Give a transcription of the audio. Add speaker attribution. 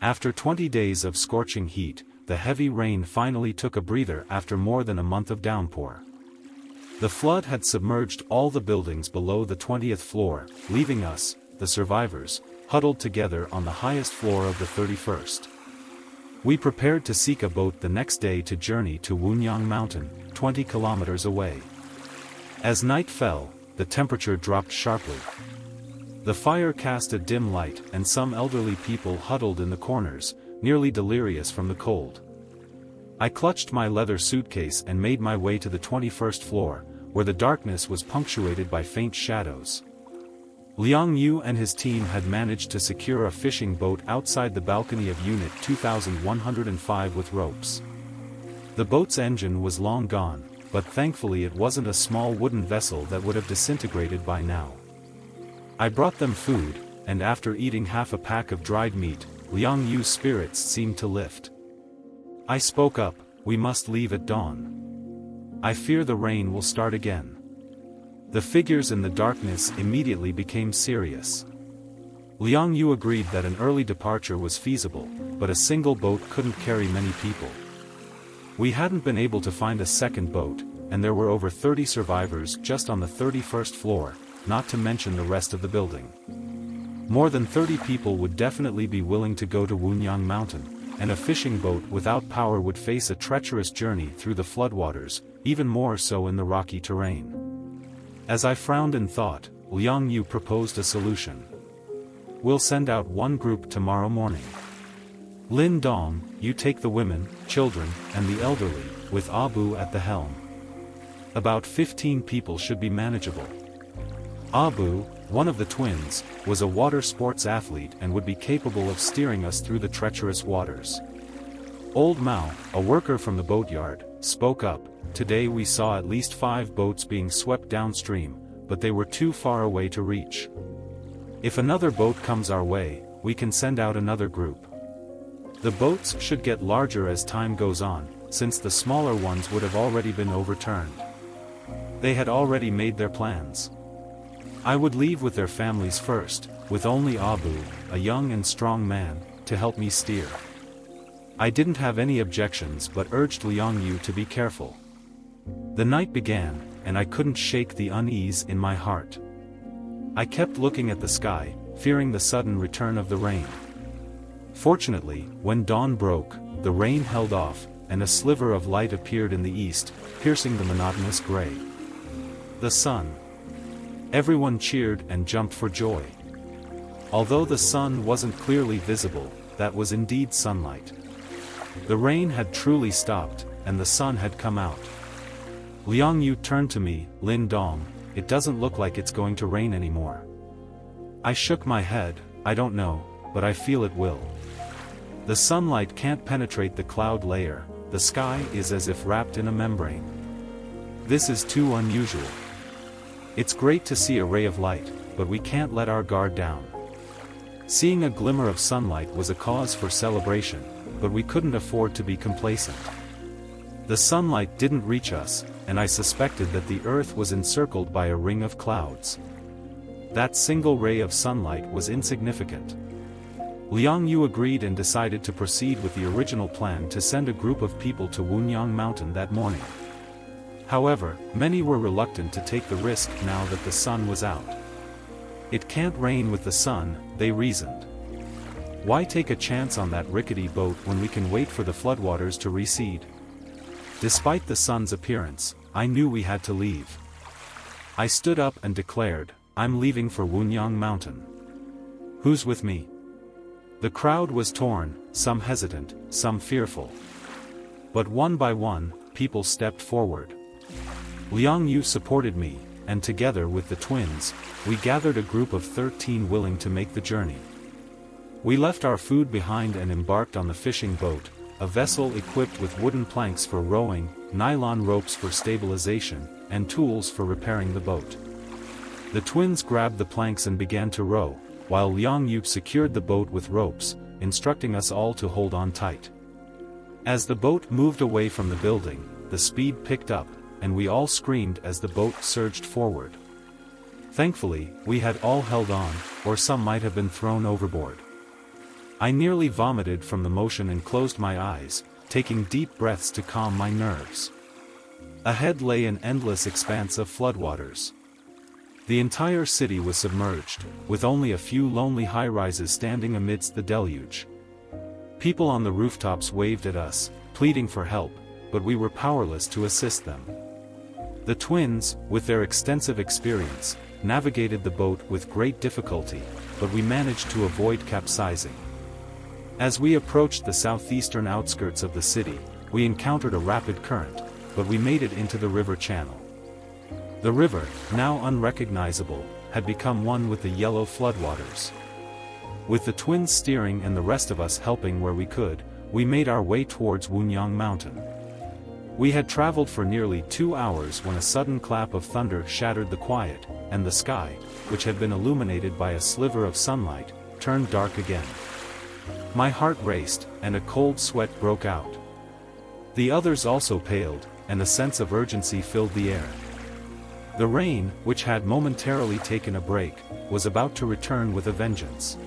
Speaker 1: After 20 days of scorching heat, the heavy rain finally took a breather after more than a month of downpour. The flood had submerged all the buildings below the 20th floor, leaving us, the survivors, huddled together on the highest floor of the 31st. We prepared to seek a boat the next day to journey to Wunyang Mountain, 20 kilometers away. As night fell, the temperature dropped sharply. The fire cast a dim light, and some elderly people huddled in the corners, nearly delirious from the cold. I clutched my leather suitcase and made my way to the 21st floor, where the darkness was punctuated by faint shadows. Liang Yu and his team had managed to secure a fishing boat outside the balcony of Unit 2105 with ropes. The boat's engine was long gone, but thankfully it wasn't a small wooden vessel that would have disintegrated by now. I brought them food, and after eating half a pack of dried meat, Liang Yu's spirits seemed to lift. I spoke up, "We must leave at dawn. I fear the rain will start again." The figures in the darkness immediately became serious. Liang Yu agreed that an early departure was feasible, but a single boat couldn't carry many people. We hadn't been able to find a second boat, and there were over 30 survivors just on the 31st floor, not to mention the rest of the building. More than 30 people would definitely be willing to go to Wunyang Mountain, and a fishing boat without power would face a treacherous journey through the floodwaters, even more so in the rocky terrain. As I frowned and thought, Liang Yu proposed a solution. "We'll send out one group tomorrow morning. Lin Dong, you take the women, children, and the elderly, with Abu at the helm. About 15 people should be manageable. Abu, one of the twins, was a water sports athlete and would be capable of steering us through the treacherous waters." Old Mao, a worker from the boatyard, spoke up. "Today we saw at least 5 boats being swept downstream, but they were too far away to reach. If another boat comes our way, we can send out another group. The boats should get larger as time goes on, since the smaller ones would have already been overturned." They had already made their plans. I would leave with their families first, with only Abu, a young and strong man, to help me steer. I didn't have any objections but urged Liang Yu to be careful. The night began, and I couldn't shake the unease in my heart. I kept looking at the sky, fearing the sudden return of the rain. Fortunately, when dawn broke, the rain held off, and a sliver of light appeared in the east, piercing the monotonous gray. The sun. Everyone cheered and jumped for joy. Although the sun wasn't clearly visible, that was indeed sunlight. The rain had truly stopped, and the sun had come out. Liang Yu turned to me, "Lin Dong, it doesn't look like it's going to rain anymore." I shook my head, "I don't know, but I feel it will. The sunlight can't penetrate the cloud layer, the sky is as if wrapped in a membrane. This is too unusual. It's great to see a ray of light, but we can't let our guard down." Seeing a glimmer of sunlight was a cause for celebration, but we couldn't afford to be complacent. The sunlight didn't reach us, and I suspected that the earth was encircled by a ring of clouds. That single ray of sunlight was insignificant. Liang Yu agreed and decided to proceed with the original plan to send a group of people to Wunyang Mountain that morning. However, many were reluctant to take the risk now that the sun was out. "It can't rain with the sun," they reasoned. "Why take a chance on that rickety boat when we can wait for the floodwaters to recede?" Despite the sun's appearance, I knew we had to leave. I stood up and declared, "I'm leaving for Wunyang Mountain. Who's with me?" The crowd was torn, some hesitant, some fearful. But one by one, people stepped forward. Liang Yu supported me, and together with the twins, we gathered a group of 13 willing to make the journey. We left our food behind and embarked on the fishing boat, a vessel equipped with wooden planks for rowing, nylon ropes for stabilization, and tools for repairing the boat. The twins grabbed the planks and began to row, while Liang Yu secured the boat with ropes, instructing us all to hold on tight. As the boat moved away from the building, the speed picked up, and we all screamed as the boat surged forward. Thankfully, we had all held on, or some might have been thrown overboard. I nearly vomited from the motion and closed my eyes, taking deep breaths to calm my nerves. Ahead lay an endless expanse of floodwaters. The entire city was submerged, with only a few lonely high-rises standing amidst the deluge. People on the rooftops waved at us, pleading for help, but we were powerless to assist them. The twins, with their extensive experience, navigated the boat with great difficulty, but we managed to avoid capsizing. As we approached the southeastern outskirts of the city, we encountered a rapid current, but we made it into the river channel. The river, now unrecognizable, had become one with the yellow floodwaters. With the twins steering and the rest of us helping where we could, we made our way towards Wunyang Mountain. We had traveled for nearly 2 hours when a sudden clap of thunder shattered the quiet, and the sky, which had been illuminated by a sliver of sunlight, turned dark again. My heart raced, and a cold sweat broke out. The others also paled, and a sense of urgency filled the air. The rain, which had momentarily taken a break, was about to return with a vengeance.